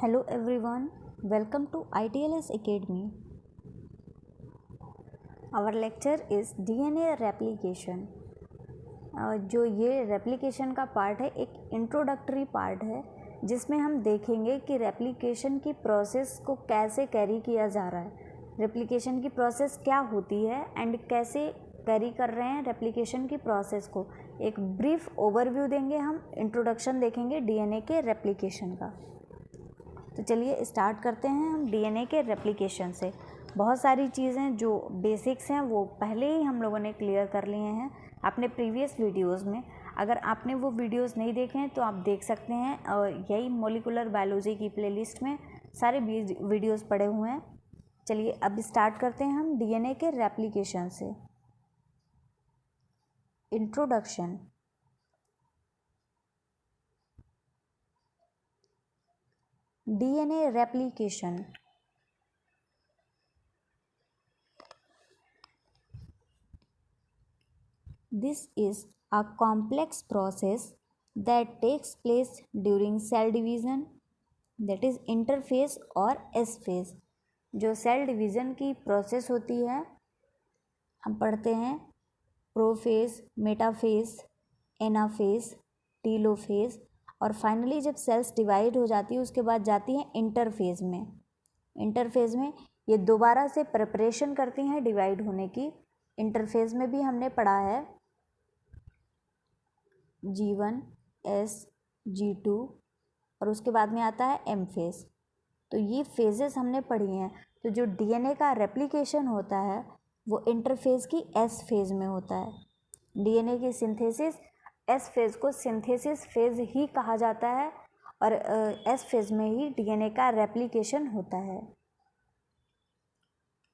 Hello everyone, welcome to ITLS Academy. Our lecture is DNA replication. जो ये replication का part है एक इंट्रोडक्टरी पार्ट है जिसमें हम देखेंगे कि रेप्लिकेशन की प्रोसेस को कैसे कैरी किया जा रहा है, रेप्लिकेशन की प्रोसेस क्या होती है एंड कैसे कैरी कर रहे हैं रेप्लिकेशन की प्रोसेस को। एक ब्रीफ ओवरव्यू देंगे, हम इंट्रोडक्शन देखेंगे डीएनए के रेप्लिकेशन का। तो चलिए स्टार्ट करते हैं हम डीएनए के रेप्लिकेशन से। बहुत सारी चीज़ें जो बेसिक्स हैं वो पहले ही हम लोगों ने क्लियर कर लिए हैं अपने प्रीवियस वीडियोस में। अगर आपने वो वीडियोस नहीं देखे हैं तो आप देख सकते हैं, यही मॉलिक्यूलर बायोलॉजी की प्लेलिस्ट में सारे वीडियोस पड़े हुए हैं। चलिए अब स्टार्ट करते हैं हम डीएनए के रेप्लिकेशन से। Introduction. DNA replication. This is a complex process that takes place during cell division, that is interphase और S phase। जो सेल डिवीज़न की प्रोसेस होती है हम पढ़ते हैं प्रोफेज, मेटाफेज, एनाफेज, टीलोफेज और फाइनली जब सेल्स डिवाइड हो जाती है उसके बाद जाती हैं इंटरफेज में। इंटरफेज में ये दोबारा से प्रिपरेशन करती हैं डिवाइड होने की। इंटरफेज में भी हमने पढ़ा है G1, S, G2 और उसके बाद में आता है M फेज। तो ये फेजेस हमने पढ़ी हैं। तो जो डीएनए का रेप्लिकेशन होता है वो इंटरफेज की S फेज में होता है। डीएनए की सिंथेसिस S फेज को सिंथेसिस फेज ही कहा जाता है और S फेज में ही डीएनए का रेप्लिकेशन होता है।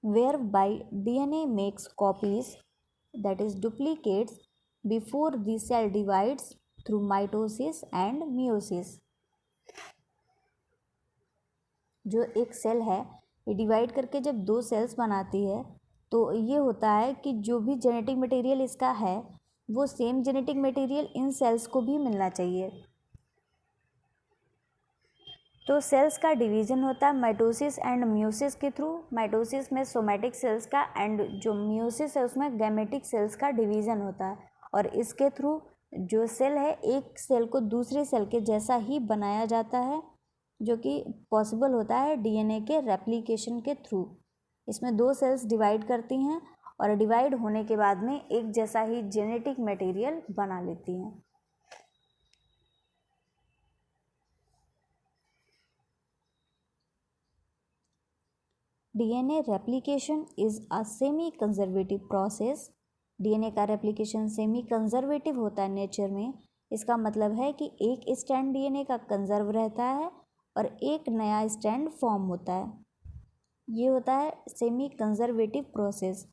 Whereby DNA makes copies, that is duplicates, before the cell divides through mitosis and meiosis। जो एक सेल है ये डिवाइड करके जब दो सेल्स बनाती है तो ये होता है कि जो भी जेनेटिक मटेरियल इसका है वो सेम जेनेटिक मटेरियल इन सेल्स को भी मिलना चाहिए। तो सेल्स का डिवीज़न होता है माइटोसिस एंड मियोसिस के थ्रू। माइटोसिस में सोमैटिक सेल्स का एंड जो मियोसिस है उसमें गैमेटिक सेल्स का डिवीज़न होता है और इसके थ्रू जो सेल है एक सेल को दूसरे सेल के जैसा ही बनाया जाता है, जो कि पॉसिबल होता है डीएनए के रेप्लिकेशन के थ्रू। इसमें दो सेल्स डिवाइड करती हैं और डिवाइड होने के बाद में एक जैसा ही जेनेटिक मटेरियल बना लेती हैं। DNA replication is a semi conservative process. DNA का रेप्लिकेशन सेमी कंजर्वेटिव होता है नेचर में। इसका मतलब है कि एक स्ट्रैंड डीएनए का कंजर्व रहता है और एक नया स्ट्रैंड फॉर्म होता है। ये होता है semi conservative process.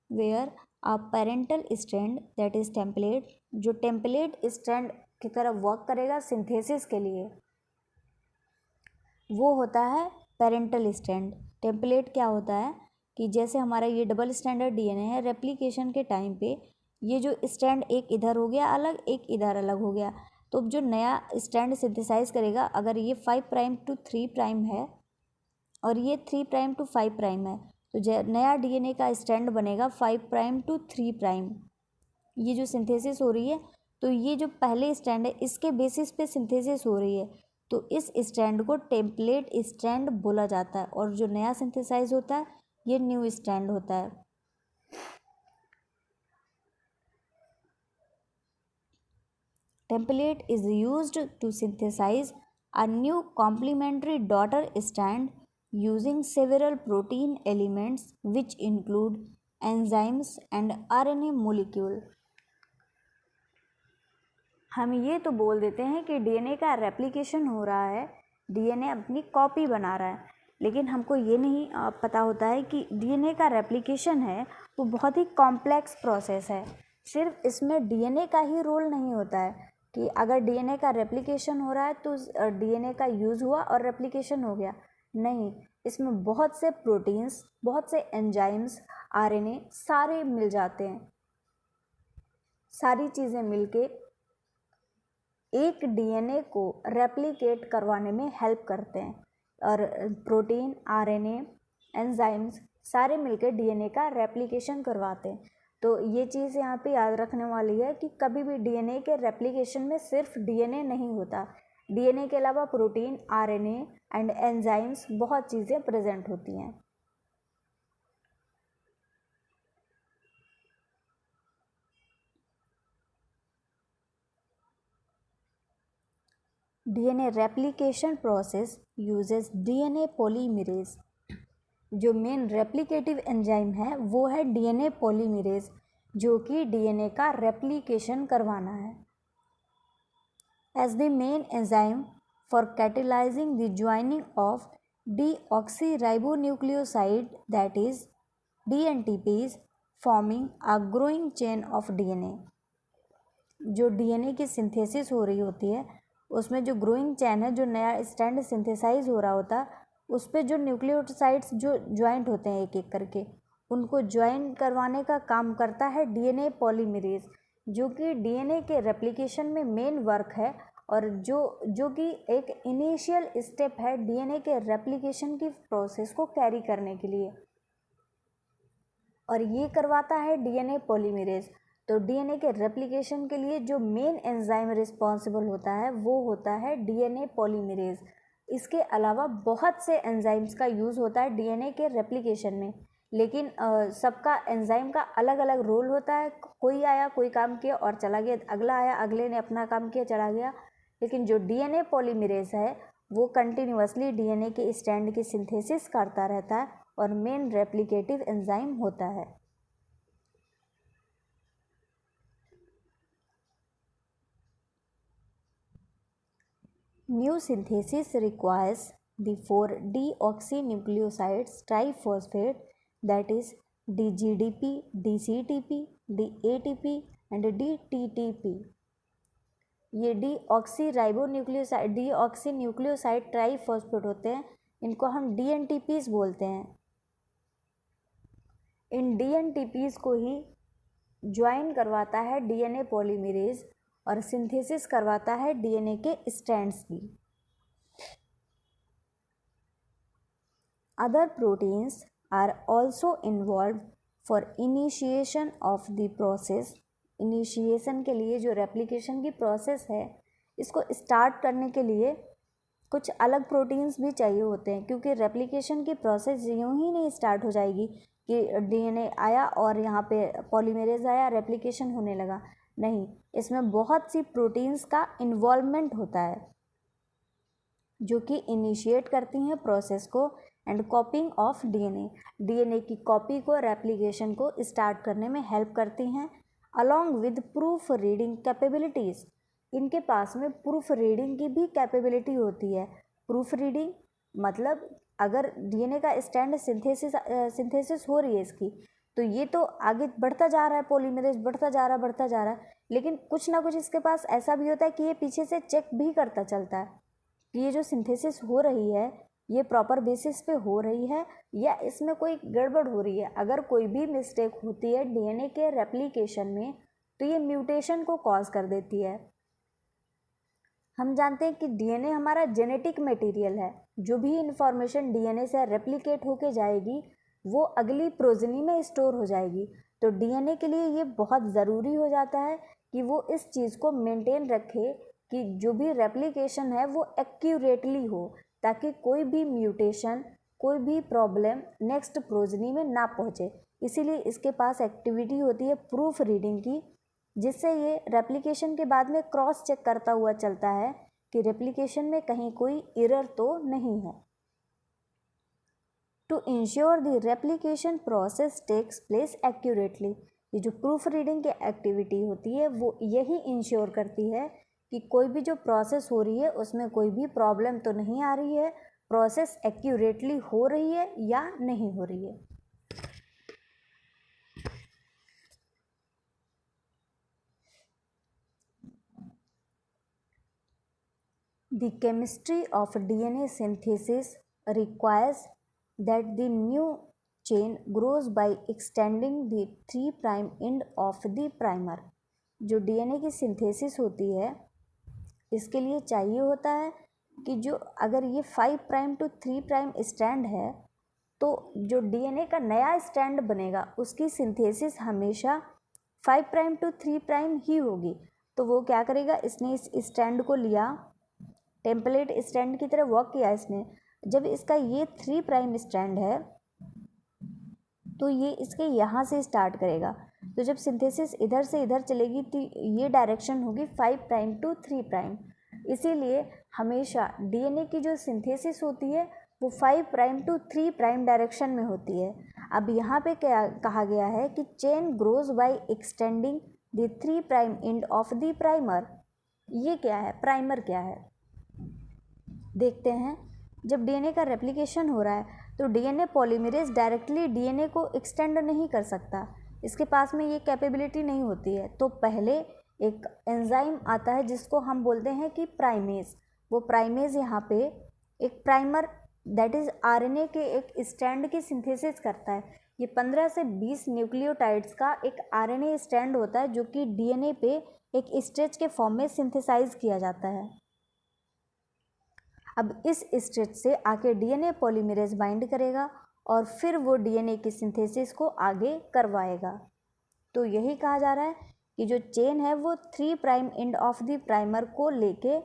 Where a parental strand that is template, जो टेम्पलेट स्ट्रैंड की तरह वर्क करेगा सिंथेसिस के लिए वो होता है पेरेंटल स्ट्रैंड। टेम्पलेट क्या होता है कि जैसे हमारा ये डबल स्टैंडर्ड डीएनए है, रेप्लिकेशन के टाइम पे ये जो स्ट्रैंड एक इधर हो गया अलग, एक इधर अलग हो गया, तो जो नया स्ट्रैंड सिंथेसाइज करेगा अगर ये 5 प्राइम टू 3 प्राइम है और ये 3 प्राइम टू 5 प्राइम है तो नया डीएनए का स्ट्रैंड बनेगा 5 प्राइम टू 3 प्राइम। ये जो सिंथेसिस हो रही है तो ये जो पहले स्ट्रैंड है इसके बेसिस पे सिंथेसिस हो रही है, तो इस स्ट्रैंड को टेम्पलेट स्ट्रैंड बोला जाता है और जो नया सिंथेसाइज होता है ये न्यू स्ट्रैंड होता है। Template is used to synthesize a new complementary daughter strand using several protein elements which include enzymes and RNA molecule। हम ये तो बोल देते हैं कि डीएनए का रेप्लिकेशन हो रहा है, डीएनए अपनी कॉपी बना रहा है, लेकिन हमको ये नहीं पता होता है कि डीएनए का रेप्लिकेशन है वो बहुत ही कॉम्प्लेक्स प्रोसेस है। सिर्फ इसमें डीएनए का ही रोल नहीं होता है कि अगर डीएनए का रेप्लिकेशन हो रहा है तो डीएनए का यूज़ हुआ और रेप्लिकेशन हो गया, नहीं, इसमें बहुत से प्रोटीन्स, बहुत से एंजाइम्स, आरएनए सारे मिल जाते हैं। सारी चीज़ें मिलके एक डीएनए को रेप्लिकेट करवाने में हेल्प करते हैं। और प्रोटीन, आरएनए, एंजाइम्स सारे मिलकर डीएनए का रेप्लिकेशन करवाते हैं। तो ये चीज़ यहाँ पे याद रखने वाली है कि कभी भी डीएनए के रेप्लिकेशन में सिर्फ डीएनए नहीं होता, डीएनए के अलावा प्रोटीन, आरएनए एंड एंजाइम्स बहुत चीज़ें प्रेजेंट होती हैं। DNA replication process uses DNA polymerase. जो मेन रेप्लिकेटिव एंजाइम है वो है डीएनए पॉलीमरेज, जो कि डीएनए का रेप्लिकेशन करवाना है। As the main enzyme for catalysing the joining of deoxyribonucleoside, that is DNTPs, forming a growing chain of DNA। जो डीएनए की सिंथेसिस हो रही होती है उसमें जो ग्रोइंग चैन है, जो नया स्टैंड सिंथेसाइज हो रहा होता है, उस पर जो न्यूक्लियोसाइड्स जो ज्वाइंट होते हैं एक एक करके, उनको ज्वाइन करवाने का काम करता है डीएनए पॉलीमरेज, जो कि डीएनए के रेप्लिकेशन में मेन वर्क है और जो कि एक इनिशियल स्टेप है डीएनए के रेप्लिकेशन की प्रोसेस को कैरी करने के लिए, और ये करवाता है डीएनए पॉलीमरेज। तो डीएनए के रेप्लिकेशन के लिए जो मेन एंजाइम रिस्पॉन्सिबल होता है वो होता है डीएनए पॉलीमरेज। इसके अलावा बहुत से एंजाइम्स का यूज़ होता है डीएनए के रेप्लिकेशन में, लेकिन सबका एंजाइम का अलग अलग रोल होता है। कोई आया, कोई काम किया और चला गया, अगला आया, अगले ने अपना काम किया, चला गया। लेकिन जो डीएनए पॉलीमरेज है वो कंटिन्यूअसली डीएनए के स्टैंड की सिंथेसिस करता रहता है और मेन रेप्लिकेटिव एंजाइम होता है। New synthesis requires the 4-deoxynucleosides triphosphate, that is DGDP, DCTP, DATP and DTTP। ये डीऑक्सीन्यूक्लियोसाइड ट्राइफॉस्फेट होते हैं, इनको हम DNTPs बोलते हैं। इन DNTPs को ही ज्वाइन करवाता है डीएनए पॉलीमरेज और सिंथेसिस करवाता है डीएनए के स्ट्रैंड्स की। Other proteins are also involve for initiation of the process. Initiation के लिए जो रेप्लिकेशन की प्रोसेस है, इसको स्टार्ट करने के लिए कुछ अलग प्रोटीन्स भी चाहिए होते हैं, क्योंकि रेप्लिकेशन की प्रोसेस यूं ही नहीं स्टार्ट हो जाएगी कि डीएनए आया और यहाँ पे पॉलीमरेज आया, रेप्लिकेशन होने लगा। नहीं, इसमें बहुत सी प्रोटीन्स का इन्वॉल्वमेंट होता है जो कि इनिशिएट करती हैं प्रोसेस को एंड कॉपिंग ऑफ डीएनए की कॉपी को, रेप्लिकेशन को स्टार्ट करने में हेल्प करती हैं, along with proof reading capabilities. इनके पास में प्रूफ रीडिंग की भी कैपेबिलिटी होती है। प्रूफ रीडिंग मतलब अगर डीएनए का स्टैंड सिंथेसिस हो रही है इसकी, तो ये तो आगे बढ़ता जा रहा है, पॉलीमरेज बढ़ता जा रहा है, लेकिन कुछ ना कुछ इसके पास ऐसा भी होता है कि ये पीछे से चेक भी करता चलता है कि ये जो सिंथेसिस हो रही है ये प्रॉपर बेसिस पे हो रही है या इसमें कोई गड़बड़ हो रही है। अगर कोई भी मिस्टेक होती है डीएनए के रेप्लिकेशन में तो ये म्यूटेशन को कॉज कर देती है। हम जानते हैं कि डीएनए हमारा जेनेटिक मटेरियल है। जो भी इंफॉर्मेशन डीएनए से रेप्लिकेट होके जाएगी वो अगली प्रोजनी में स्टोर हो जाएगी। तो डीएनए के लिए ये बहुत ज़रूरी हो जाता है कि वो इस चीज़ को मेंटेन रखे कि जो भी रेप्लिकेशन है वो एक्यूरेटली हो, ताकि कोई भी म्यूटेशन, कोई भी प्रॉब्लम नेक्स्ट प्रोजनी में ना पहुँचे। इसीलिए इसके पास एक्टिविटी होती है प्रूफ रीडिंग की, जिससे ये रेप्लिकेशन के बाद में क्रॉस चेक करता हुआ चलता है कि रेप्लिकेशन में कहीं कोई एरर तो नहीं है। To ensure the replication process takes place accurately, ये जो प्रूफ रीडिंग की एक्टिविटी होती है वो यही इंश्योर करती है कि कोई भी जो प्रोसेस हो रही है उसमें कोई भी प्रॉब्लम तो नहीं आ रही है, प्रोसेस एक्यूरेटली हो रही है या नहीं हो रही है। The chemistry of DNA synthesis requires that the new chain grows by extending the 3' end of the primer। जो DNA की सिंथेसिस होती है इसके लिए चाहिए होता है कि जो अगर ये 5 प्राइम टू 3 प्राइम स्ट्रैंड है तो जो डीएनए का नया स्ट्रैंड बनेगा उसकी सिंथेसिस हमेशा 5 प्राइम टू 3 प्राइम ही होगी। तो वो क्या करेगा, इसने इस स्ट्रैंड को लिया, टेम्पलेट स्ट्रैंड की तरह वर्क किया इसने। जब इसका ये 3 प्राइम स्ट्रैंड है तो ये इसके यहाँ से स्टार्ट करेगा। तो जब सिंथेसिस इधर से इधर चलेगी तो ये डायरेक्शन होगी 5 प्राइम टू 3 प्राइम। इसीलिए हमेशा डीएनए की जो सिंथेसिस होती है वो 5 प्राइम टू 3 प्राइम डायरेक्शन में होती है। अब यहाँ पे क्या कहा गया है कि chain grows by extending the 3 prime end of the primer. ये क्या है, प्राइमर क्या है देखते हैं। जब डीएनए का रेप्लिकेशन हो रहा है तो डीएनए पॉलीमरेज डायरेक्टली डीएनए को एक्सटेंड नहीं कर सकता, इसके पास में ये कैपेबिलिटी नहीं होती है। तो पहले एक एंजाइम आता है जिसको हम बोलते हैं कि प्राइमेज। वो प्राइमेज यहाँ पे एक प्राइमर दैट इज आरएनए के एक स्ट्रैंड की सिंथेसिस करता है। ये 15 से 20 न्यूक्लियोटाइड्स का एक आरएनए स्ट्रैंड होता है जो कि डीएनए पे एक स्ट्रेच के फॉर्म में सिंथेसाइज किया जाता है। अब इस स्ट्रेच से आके डीएनए पॉलीमरेज बाइंड करेगा और फिर वो डीएनए की सिंथेसिस को आगे करवाएगा। तो यही कहा जा रहा है कि जो चेन है वो 3 prime end of the primer को लेके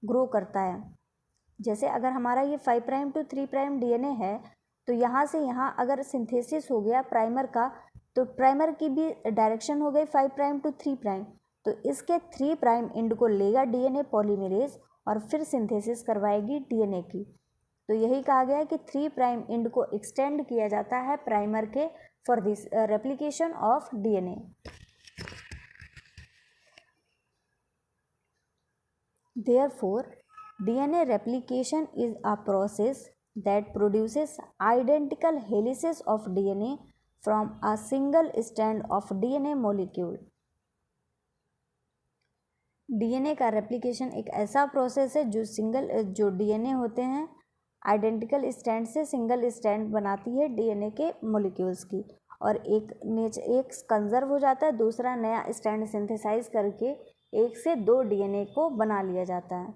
ग्रो करता है। जैसे अगर हमारा ये 5 प्राइम टू 3 प्राइम डीएनए है तो यहाँ से यहाँ अगर सिंथेसिस हो गया प्राइमर का तो प्राइमर की भी डायरेक्शन हो गई 5 प्राइम टू 3 प्राइम। तो इसके 3 प्राइम एंड को लेगा डीएनए पॉलीमरेज और फिर सिंथेसिस करवाएगी डीएनए की। तो यही कहा गया है कि 3 प्राइम एंड को एक्सटेंड किया जाता है प्राइमर के for this replication of DNA. Therefore, DNA replication is a process that produces identical helices of DNA from a single strand of DNA molecule. DNA का रेप्लिकेशन एक ऐसा प्रोसेस है जो डीएनए होते हैं आइडेंटिकल स्ट्रैंड से single strand बनाती है डीएनए के मॉलिक्यूल्स की, और एक कंजर्व हो जाता है, दूसरा नया स्ट्रैंड सिंथेसाइज करके 1 से 2 डीएनए को बना लिया जाता है।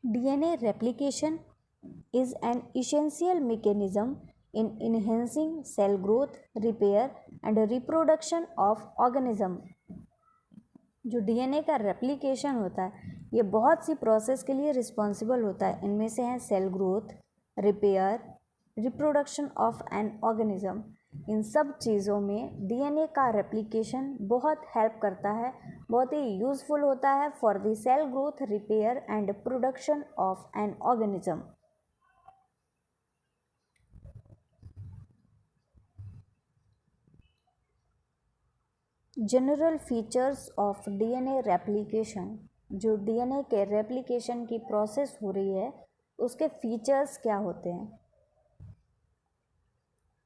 DNA replication is an essential mechanism in enhancing cell growth, repair and reproduction of organism। जो डीएनए का रेप्लिकेशन होता है ये बहुत सी प्रोसेस के लिए रिस्पॉन्सिबल होता है। इनमें से हैं cell growth, repair, reproduction of an organism. इन सब चीज़ों में डीएनए का रेप्लिकेशन बहुत हेल्प करता है, बहुत ही यूज़फुल होता है for the cell growth, repair and production of an organism. General features of DNA replication. जो डीएनए के रेप्लिकेशन की प्रोसेस हो रही है उसके फीचर्स क्या होते हैं,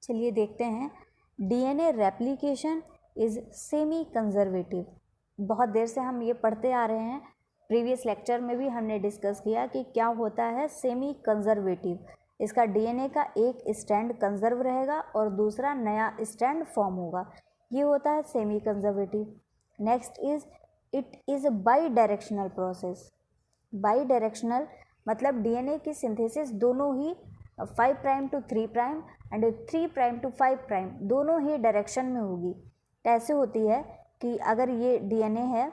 चलिए देखते हैं। DNA replication is semi conservative. बहुत देर से हम ये पढ़ते आ रहे हैं, प्रीवियस लेक्चर में भी हमने डिस्कस किया कि क्या होता है सेमी कंजर्वेटिव। इसका डीएनए का एक स्ट्रैंड कंजर्व रहेगा और दूसरा नया स्ट्रैंड फॉर्म होगा, ये होता है semi conservative. Next is it is bidirectional process. Bidirectional मतलब डीएनए की सिंथेसिस दोनों ही 5 prime to 3 prime and 3 prime to 5 prime दोनों ही डायरेक्शन में होगी। कैसे होती है कि अगर ये डीएनए है,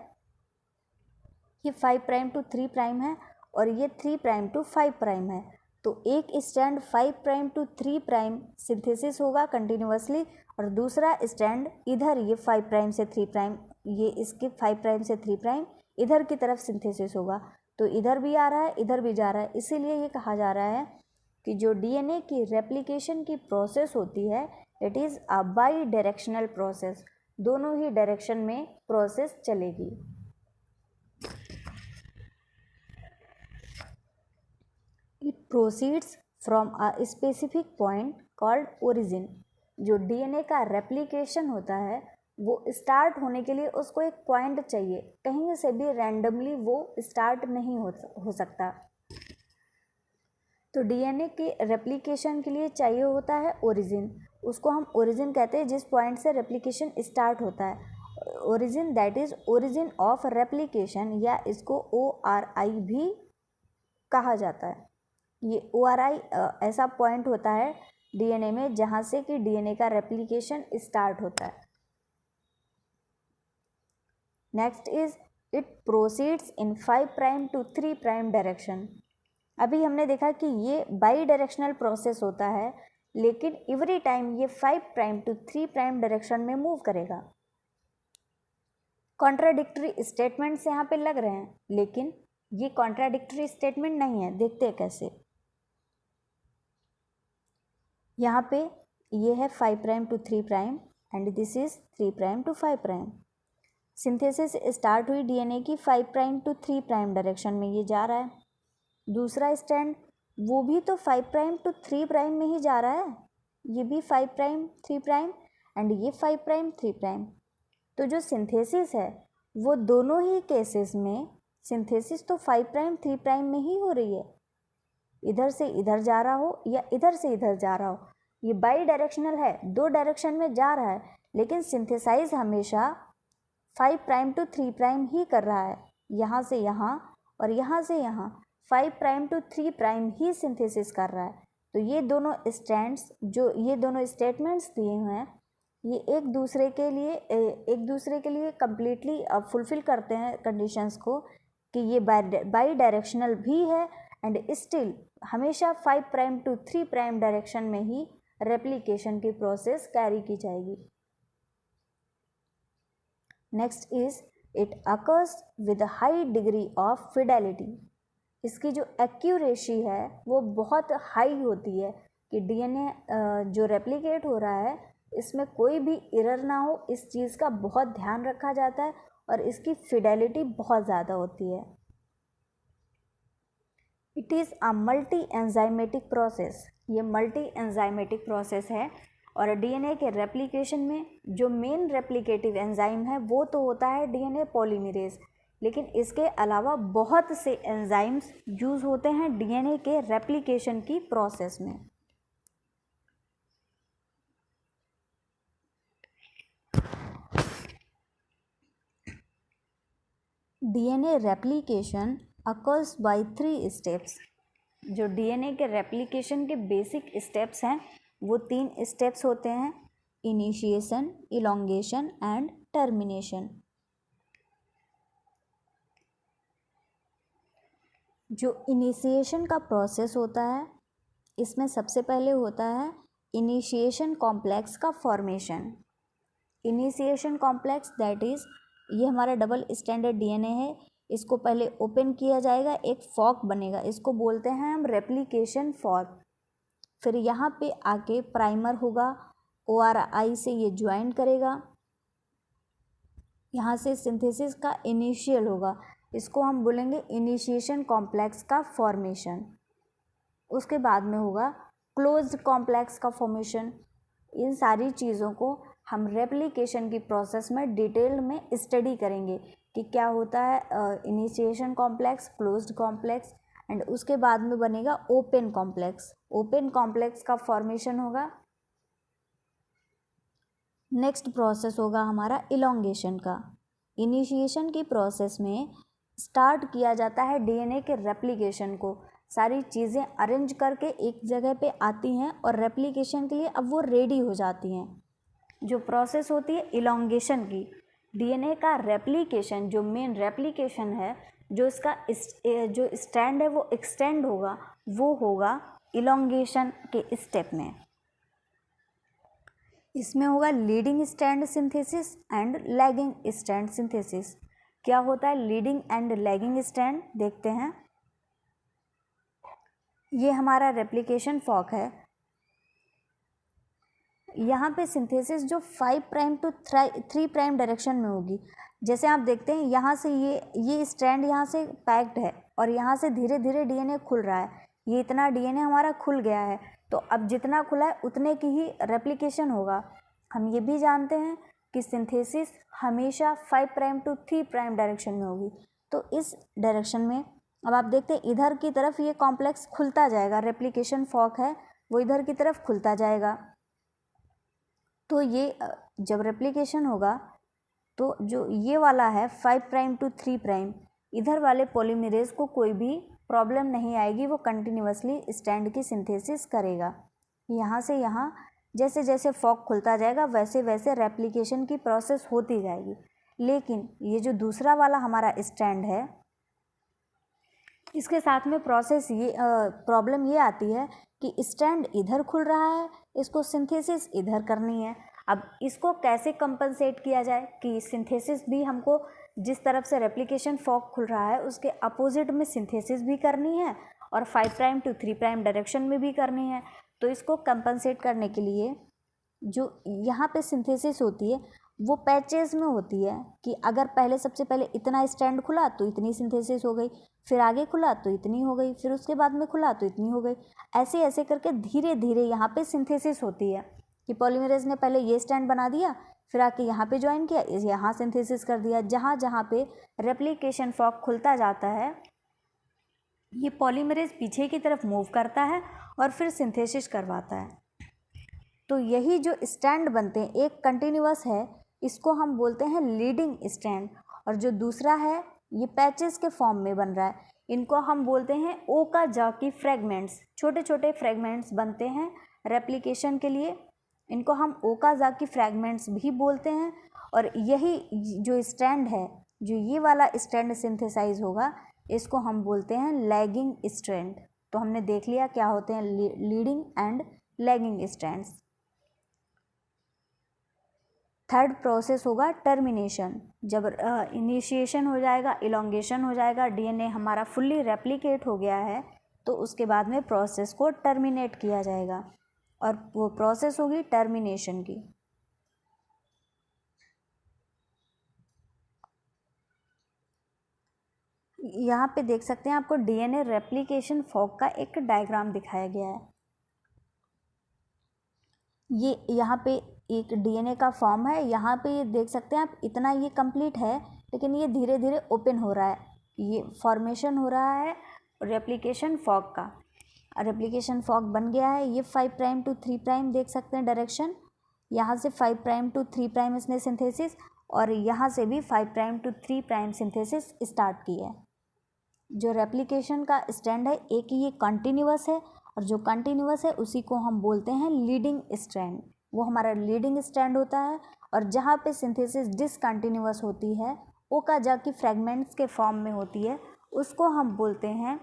ये 5 प्राइम टू 3 प्राइम है और ये 3 प्राइम टू 5 प्राइम है, तो एक strand 5 prime to 3 prime synthesis होगा कंटिन्यूसली और दूसरा स्ट्रैंड इधर ये 5 प्राइम से 3 प्राइम, ये इसके 5 प्राइम से 3 प्राइम इधर की तरफ सिंथेसिस होगा। तो इधर भी आ रहा है, इधर भी जा रहा है। इसीलिए ये कहा जा रहा है कि जो डीएनए की रेप्लिकेशन की प्रोसेस होती है it is a by directional process. दोनों ही डायरेक्शन में प्रोसेस चलेगी। It proceeds from a specific point called origin. जो डीएनए का रेप्लिकेशन होता है वो स्टार्ट होने के लिए उसको एक पॉइंट चाहिए, कहीं से भी रैंडमली वो स्टार्ट नहीं हो सकता। तो डीएनए के रेप्लिकेशन के लिए चाहिए होता है ओरिजिन। उसको हम ओरिजिन कहते हैं, जिस पॉइंट से रेप्लिकेशन स्टार्ट होता है। Origin that is origin of replication, या इसको ORI भी कहा जाता है। ये ORI ऐसा पॉइंट होता है DNA में जहाँ से कि DNA का रेप्लिकेशन स्टार्ट होता है। Next is it proceeds in 5' to 3' direction. अभी हमने देखा कि ये बाई डायरेक्शनल प्रोसेस होता है, लेकिन एवरी टाइम ये 5' to 3' डायरेक्शन में मूव करेगा। कॉन्ट्राडिक्टरी स्टेटमेंट्स यहाँ पे लग रहे हैं, लेकिन ये कॉन्ट्राडिक्टरी स्टेटमेंट नहीं है। देखते हैं कैसे। यहाँ पे ये है 5' to 3' and this is 3' to 5'। Synthesis start हुई DNA की 5' to 3' डायरेक्शन में, ये जा रहा है। दूसरा स्टैंड वो भी तो 5' to 3' में ही जा रहा है, ये भी 5' 3' एंड ये 5' 3'। तो जो सिंथेसिस है वो दोनों ही केसेस में सिंथेसिस तो 5' 3' में ही हो रही है। इधर से इधर जा रहा हो या इधर से इधर जा रहा हो, ये बाई डायरेक्शनल है, 2 डायरेक्शन में जा रहा है, लेकिन सिंथेसाइज हमेशा 5' to 3' ही कर रहा है। यहाँ से यहाँ और यहाँ से यहाँ 5' to 3' ही सिंथेसिस कर रहा है। तो ये दोनों स्टैंड्स, जो ये दोनों स्टेटमेंट्स दिए हुए हैं, ये एक दूसरे के लिए कंप्लीटली फुलफिल करते हैं कंडीशंस को कि ये बाई डायरेक्शनल भी है एंड स्टिल हमेशा 5' to 3' डायरेक्शन में ही रेप्लिकेशन की प्रोसेस कैरी की जाएगी। Next is it occurs with high degree of Fidelity. इसकी जो एक्यूरेसी है वो बहुत हाई होती है कि DNA जो रेप्लिकेट हो रहा है इसमें कोई भी एरर ना हो, इस चीज़ का बहुत ध्यान रखा जाता है और इसकी फिडेलिटी बहुत ज़्यादा होती है। It is a multi enzymatic process. ये मल्टी एंजाइमेटिक प्रोसेस है और DNA के रेप्लिकेशन में जो मेन रेप्लिकेटिव एंजाइम है वो तो होता है DNA पॉलीमरेज, लेकिन इसके अलावा बहुत से एंजाइम्स यूज़ होते हैं DNA के रेप्लिकेशन की प्रोसेस में। DNA replication occurs by 3 steps. जो DNA के रेप्लिकेशन के बेसिक स्टेप्स हैं वो 3 स्टेप्स होते हैं, इनिशिएशन, इलोंगेशन एंड टर्मिनेशन। जो इनिशिएशन का प्रोसेस होता है इसमें सबसे पहले होता है इनिशिएशन कॉम्प्लेक्स का formation. Initiation complex that is ये हमारा डबल स्टैंडर्ड DNA है, इसको पहले ओपन किया जाएगा, एक फॉर्क बनेगा, इसको बोलते हैं हम रेप्लिकेशन फॉर्क। फिर यहाँ पे आके प्राइमर होगा, ORI से ये ज्वाइन करेगा, यहाँ से सिंथेसिस का इनिशियल होगा, इसको हम बोलेंगे इनिशिएशन कॉम्प्लेक्स का फॉर्मेशन। उसके बाद में होगा क्लोज्ड कॉम्प्लेक्स का फॉर्मेशन। इन सारी चीज़ों को हम रेप्लिकेशन की प्रोसेस में डिटेल में स्टडी करेंगे कि क्या होता है initiation complex, closed complex and उसके बाद में बनेगा ओपन कॉम्प्लेक्स। ओपन कॉम्प्लेक्स का फॉर्मेशन होगा। नेक्स्ट प्रोसेस होगा हमारा इलोंगेशन का। इनिशिएशन की प्रोसेस में स्टार्ट किया जाता है DNA के रेप्लिकेशन को, सारी चीज़ें अरेंज करके एक जगह पे आती हैं और रेप्लिकेशन के लिए अब वो रेडी हो जाती हैं। जो प्रोसेस होती है इलोंगेशन की, DNA का रेप्लिकेशन, जो मेन रेप्लिकेशन है, जो इसका जो स्टैंड है वो एक्सटेंड होगा, वो होगा इलोंगेशन के स्टेप में। इसमें होगा leading stand synthesis and lagging stand synthesis. क्या होता है लीडिंग एंड लैगिंग स्टैंड, देखते हैं। ये हमारा रेप्लिकेशन फॉर्क है। यहाँ पे सिंथेसिस जो 5' to 3' डायरेक्शन में होगी। जैसे आप देखते हैं यहाँ से ये स्ट्रैंड यहाँ से पैक्ड है और यहाँ से धीरे धीरे DNA खुल रहा है। ये इतना DNA हमारा खुल गया है, तो अब जितना खुला है उतने की ही रेप्लिकेशन होगा। हम ये भी जानते हैं कि सिंथेसिस हमेशा 5' to 3' डायरेक्शन में होगी। तो इस डायरेक्शन में अब आप देखते हैं इधर की तरफ ये कॉम्प्लेक्स खुलता जाएगा, रेप्लिकेशन फॉर्क है वो इधर की तरफ खुलता जाएगा। तो ये जब रेप्लिकेशन होगा तो जो ये वाला है 5 प्राइम टू 3 प्राइम, इधर वाले पॉलीमरेज को कोई भी प्रॉब्लम नहीं आएगी, वो कंटिन्यूअसली स्ट्रैंड की सिंथेसिस करेगा। यहाँ से यहाँ जैसे जैसे फॉक खुलता जाएगा वैसे वैसे रेप्लिकेशन की प्रोसेस होती जाएगी। लेकिन ये जो दूसरा वाला हमारा स्ट्रैंड है, इसके साथ में प्रोसेस ये प्रॉब्लम ये आती है कि स्ट्रैंड इधर खुल रहा है, इसको सिंथेसिस इधर करनी है। अब इसको कैसे कंपनसेट किया जाए कि सिंथेसिस भी हमको जिस तरफ से रेप्लिकेशन फॉक खुल रहा है उसके अपोजिट में सिंथेसिस भी करनी है और 5 प्राइम टू 3 प्राइम डायरेक्शन में भी करनी है। तो इसको कंपनसेट करने के लिए जो यहाँ पे सिंथेसिस होती है वो पैचेस में होती है कि अगर सबसे पहले इतना स्ट्रैंड खुला तो इतनी सिंथेसिस हो गई, फिर आगे खुला तो इतनी हो गई, फिर उसके बाद में खुला तो इतनी हो गई। ऐसे ऐसे करके धीरे धीरे यहाँ पे सिंथेसिस होती है कि पॉलीमरेज ने पहले ये स्टैंड बना दिया, फिर आके यहाँ पे ज्वाइन किया, यहाँ सिंथेसिस कर दिया। जहाँ जहाँ पे रेप्लिकेशन फॉक खुलता जाता है ये पॉलीमरेज पीछे की तरफ मूव करता है और फिर सिंथेसिस करवाता है। तो यही जो स्टैंड बनते हैं, एक कंटिन्यूअस है, इसको हम बोलते हैं लीडिंग स्टैंड, और जो दूसरा है ये पैचेस के फॉर्म में बन रहा है, इनको हम बोलते हैं ओकाजाकी फ्रेगमेंट्स। छोटे छोटे फ्रेगमेंट्स बनते हैं रेप्लिकेशन के लिए, इनको हम ओकाजाकी फ्रेगमेंट्स भी बोलते हैं। और यही जो स्टैंड है, जो ये वाला स्टैंड सिंथेसाइज होगा, इसको हम बोलते हैं लैगिंग स्ट्रैंड। तो हमने देख लिया क्या होते हैं leading and lagging strands. Third process होगा टर्मिनेशन। जब इनिशिएशन हो जाएगा, इलोंगेशन हो जाएगा, डीएनए हमारा फुल्ली रेप्लिकेट हो गया है, तो उसके बाद में प्रोसेस को टर्मिनेट किया जाएगा और वो प्रोसेस होगी टर्मिनेशन की। यहाँ पे देख सकते हैं आपको डीएनए रेप्लिकेशन फॉक का एक डायग्राम दिखाया गया है। ये यहाँ पे एक डीएनए का फॉर्म है, यहाँ पे ये देख सकते हैं आप, इतना ये कंप्लीट है लेकिन ये धीरे धीरे ओपन हो रहा है, ये फॉर्मेशन हो रहा है रेप्लिकेशन फॉक का। रेप्लिकेशन फॉक बन गया है। ये 5 प्राइम टू 3 प्राइम देख सकते हैं डायरेक्शन, यहाँ से 5 प्राइम टू 3 प्राइम इसने सिंथेसिस, और यहाँ से भी 5 prime to 3 prime synthesis start की है। जो रेप्लिकेशन का स्टैंड है एक ये कंटिन्यूअस है, और जो कंटिन्यूअस है उसी को हम बोलते हैं लीडिंग स्ट्रैंड, वो हमारा लीडिंग स्ट्रैंड होता है। और जहाँ पे सिंथेसिस डिसकंटिन्यूअस होती है, ओकाजाकी फ्रेगमेंट्स के फॉर्म में होती है, उसको हम बोलते हैं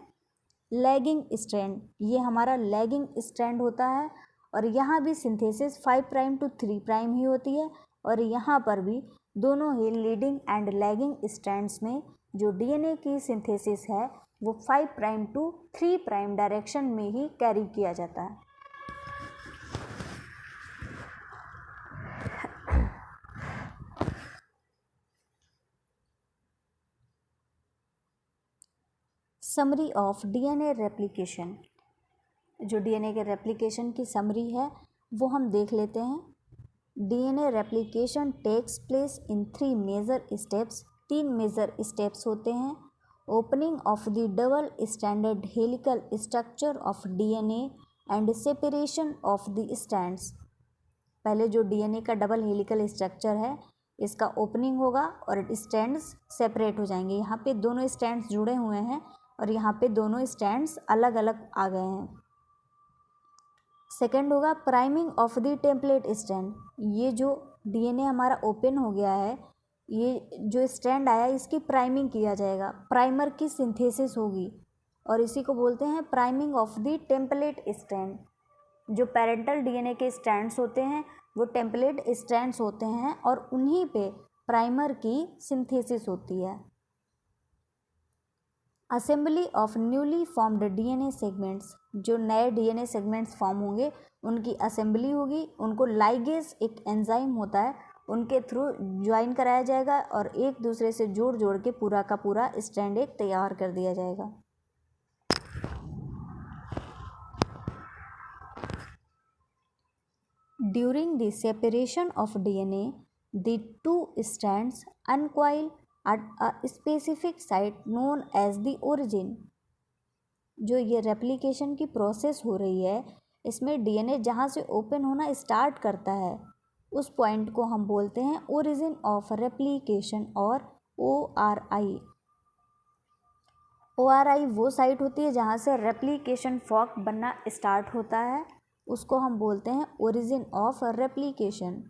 लैगिंग स्ट्रैंड। ये हमारा लैगिंग स्ट्रैंड होता है। और यहाँ भी सिंथेसिस 5 प्राइम टू 3 प्राइम ही होती है, और यहाँ पर भी दोनों ही लीडिंग एंड लैगिंग स्ट्रैंड्स में जो डीएनए की सिंथेसिस है वो 5 प्राइम टू 3 प्राइम डायरेक्शन में ही कैरी किया जाता है। Summary of DNA replication. जो डीएनए के रेप्लिकेशन की समरी है वो हम देख लेते हैं। DNA replication takes place in 3 major steps. 3 major steps होते हैं। Opening of the double standard helical structure of DNA and separation of the strands. पहले जो डीएनए का डबल हेलिकल स्ट्रक्चर है इसका ओपनिंग होगा और स्ट्रैंड्स सेपरेट हो जाएंगे। यहाँ पे दोनों स्ट्रैंड्स जुड़े हुए हैं और यहाँ पे दोनों स्ट्रैंड्स अलग अलग आ गए हैं। सेकेंड होगा priming of the template strand. ये जो डीएनए हमारा ओपन हो गया है, ये जो स्ट्रैंड आया इसकी प्राइमिंग किया जाएगा, प्राइमर की सिंथेसिस होगी और इसी को बोलते हैं priming of the template strand. जो पेरेंटल डीएनए के स्ट्रैंड्स होते हैं वो टेम्पलेट स्ट्रैंड्स होते हैं और उन्हीं पे प्राइमर की सिंथेसिस होती है। Assembly of newly formed DNA segments. जो नए डीएनए सेगमेंट्स फॉर्म होंगे उनकी असेंबली होगी, उनको लाइगेज एक एंजाइम होता है उनके थ्रू ज्वाइन कराया जाएगा और एक दूसरे से जोड़ जोड़ के पूरा का पूरा स्ट्रैंड एक तैयार कर दिया जाएगा। During the separation of DNA the 2 strands uncoil at a specific site known as the origin। जो ये रेप्लिकेशन की प्रोसेस हो रही है इसमें डीएनए जहाँ से ओपन होना स्टार्ट करता है उस पॉइंट को हम बोलते हैं ओरिजिन ऑफ रेप्लिकेशन और ORI। ORI वो साइट होती है जहाँ से रेप्लिकेशन फॉर्क बनना स्टार्ट होता है, उसको हम बोलते हैं origin of replication.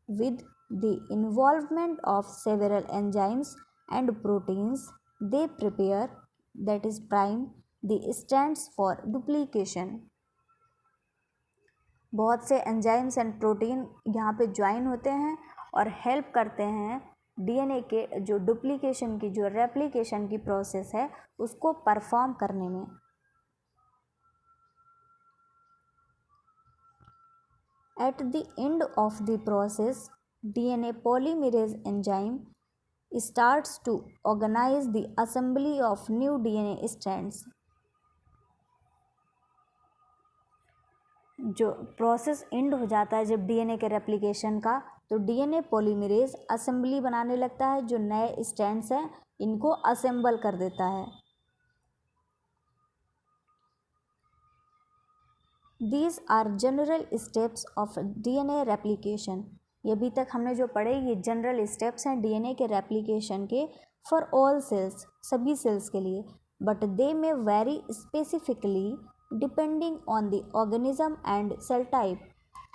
With the involvement of several enzymes and proteins they prepare that is prime the strands for duplication. बहुत से एंजाइम्स एंड प्रोटीन यहाँ पे ज्वाइन होते हैं और हेल्प करते हैं DNA के जो डुप्लीकेशन की, जो रेप्लिकेशन की प्रोसेस है उसको परफॉर्म करने में। At the end of the process DNA polymerase enzyme starts to organize the assembly of new DNA strands। जो प्रोसेस एंड हो जाता है जब DNA के रेप्लिकेशन का, तो DNA पॉलीमरेज असेंबली बनाने लगता है, जो नए स्ट्रैंड्स हैं इनको असेंबल कर देता है। These are general steps of DNA replication. ये अभी तक हमने जो पढ़े ये जनरल स्टेप्स हैं DNA के रेप्लिकेशन के फॉर ऑल सेल्स, सभी सेल्स के लिए, but they may vary specifically depending on the organism and cell type.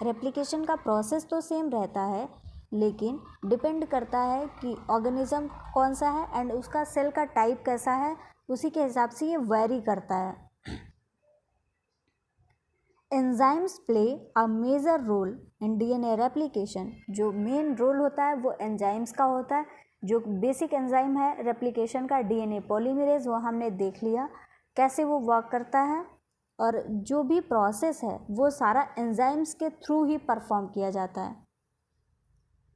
Replication का प्रोसेस तो सेम रहता है, लेकिन डिपेंड करता है कि ऑर्गेनिज्म कौन सा है एंड उसका सेल का टाइप कैसा है, उसी के हिसाब से ये वेरी करता है। Enzymes play a major role in DNA replication. जो मेन रोल होता है वो एंजाइम्स का होता है। जो बेसिक एंजाइम है रेप्लिकेशन का DNA पॉलीमरेज, वो हमने देख लिया कैसे वो वर्क करता है, और जो भी प्रोसेस है वो सारा एंजाइम्स के थ्रू ही परफॉर्म किया जाता है,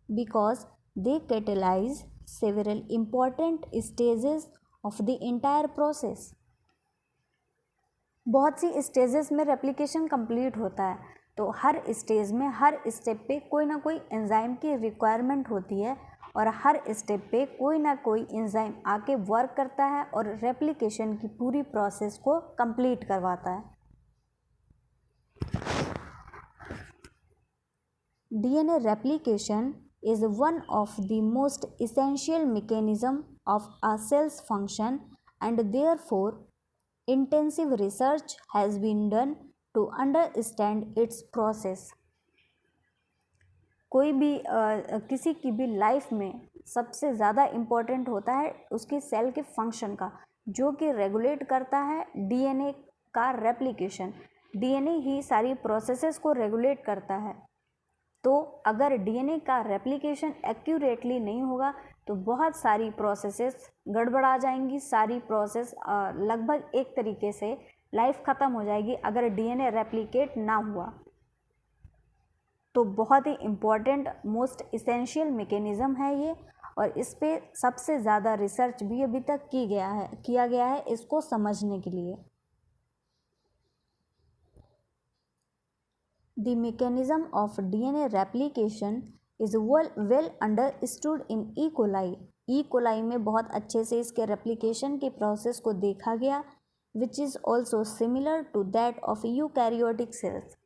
because they catalyse several important stages of the entire process. बहुत सी स्टेजेस में रेप्लिकेशन कंप्लीट होता है, तो हर स्टेज में हर स्टेप पे कोई ना कोई एंजाइम की रिक्वायरमेंट होती है, और हर स्टेप पे कोई ना कोई एंजाइम आके वर्क करता है और रेप्लिकेशन की पूरी प्रोसेस को कंप्लीट करवाता है। DNA replication is one of the most essential mechanism of a cell's function, and therefore intensive research has been done to understand its process। कोई भी किसी की भी लाइफ में सबसे ज़्यादा इम्पोर्टेंट होता है उसकी सेल के फंक्शन का, जो कि रेगुलेट करता है DNA का रेप्लिकेशन। DNA ही सारी प्रोसेसेस को रेगुलेट करता है, तो अगर DNA का रेप्लिकेशन एक्यूरेटली नहीं होगा तो बहुत सारी प्रोसेसेस गड़बड़ा जाएंगी, सारी प्रोसेस लगभग एक तरीके से लाइफ ख़त्म हो जाएगी अगर DNA रेप्लिकेट ना हुआ। तो बहुत ही इम्पॉर्टेंट मोस्ट इसेंशियल मैकेनिज़्म है ये, और इस पे सबसे ज़्यादा रिसर्च भी अभी तक किया गया है इसको समझने के लिए। The mechanism of DNA replication is well understood in E. coli। E. coli में बहुत अच्छे से इसके रेप्लिकेशन के प्रोसेस को देखा गया, which is also similar to that of eukaryotic cells।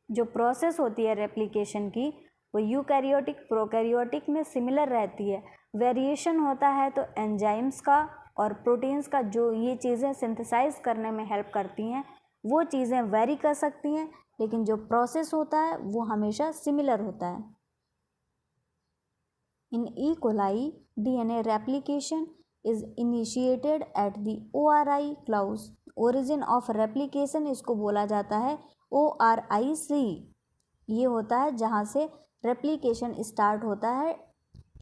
जो प्रोसेस होती है रेप्लिकेशन की वो यूकैरियोटिक प्रोकैरियोटिक में सिमिलर रहती है। वेरिएशन होता है तो एंजाइम्स का और प्रोटीन्स का, जो ये चीज़ें सिंथेसाइज करने में हेल्प करती हैं वो चीज़ें वेरी कर सकती हैं, लेकिन जो प्रोसेस होता है वो हमेशा सिमिलर होता है। In E coli DNA replication is initiated at the ORI क्लाउस। ओरिजिन ऑफ रेप्लिकेशन इसको बोला जाता है ORIC। ये होता है जहाँ से रेप्लिकेशन स्टार्ट होता है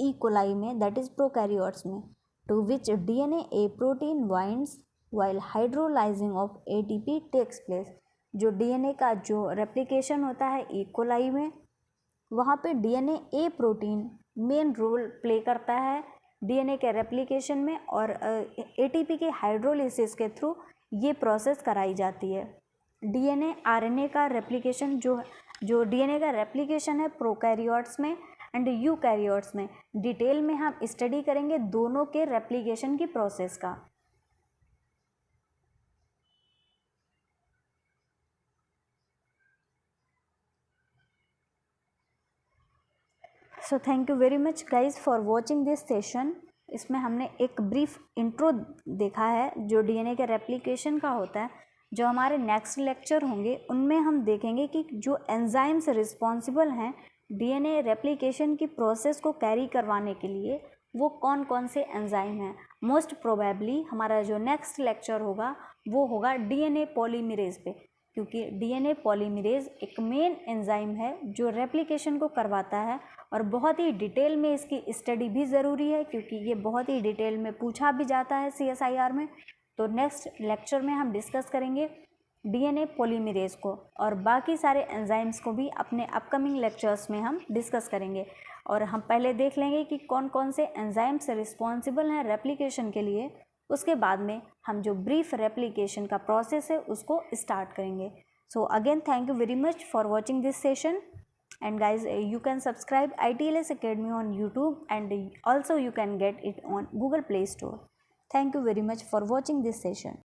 ई कोलाई में, दैट इज प्रोकैरियोट्स में, to which DNA A protein binds while hydrolysing of ATP takes place. जो DNA का जो रेप्लिकेशन होता है ई कोलाई में, वहाँ पे DNA A protein main role play करता है DNA के रेप्लिकेशन में, और ATP के हाइड्रोलिसिस के थ्रू ये प्रोसेस कराई जाती है। DNA RNA का रेप्लिकेशन जो DNA का रेप्लिकेशन है प्रोकैरियोट्स में एंड यूकैरियोट्स में, डिटेल में हम स्टडी करेंगे दोनों के रेप्लिकेशन की प्रोसेस का। So thank you very much guys for watching this session. इसमें हमने एक ब्रीफ इंट्रो देखा है जो डीएनए के रेप्लिकेशन का होता है। जो हमारे नेक्स्ट लेक्चर होंगे उनमें हम देखेंगे कि जो एंजाइम्स रिस्पॉन्सिबल हैं डीएनए रेप्लिकेशन की प्रोसेस को कैरी करवाने के लिए, वो कौन कौन से एंजाइम हैं। मोस्ट प्रोबेबली हमारा जो नेक्स्ट लेक्चर होगा वो होगा डीएनए पॉलीमरेज पे, क्योंकि डीएनए पॉलीमरेज एक मेन एंजाइम है जो रेप्लिकेशन को करवाता है और बहुत ही डिटेल में इसकी स्टडी भी ज़रूरी है, क्योंकि ये बहुत ही डिटेल में पूछा भी जाता है CSIR में। तो नेक्स्ट लेक्चर में हम डिस्कस करेंगे डीएनए पॉलीमरेज को, और बाकी सारे एंजाइम्स को भी अपने अपकमिंग लेक्चर्स में हम डिस्कस करेंगे। और हम पहले देख लेंगे कि कौन कौन से एंजाइम्स रिस्पॉन्सिबल हैं रेप्लिकेशन के लिए, उसके बाद में हम जो ब्रीफ रेप्लिकेशन का प्रोसेस है उसको स्टार्ट करेंगे। So again thank you very much for watching this session, and guys you can subscribe ITLS Academy on YouTube, and also you can get it on Google Play Store. Thank you very much for watching this session.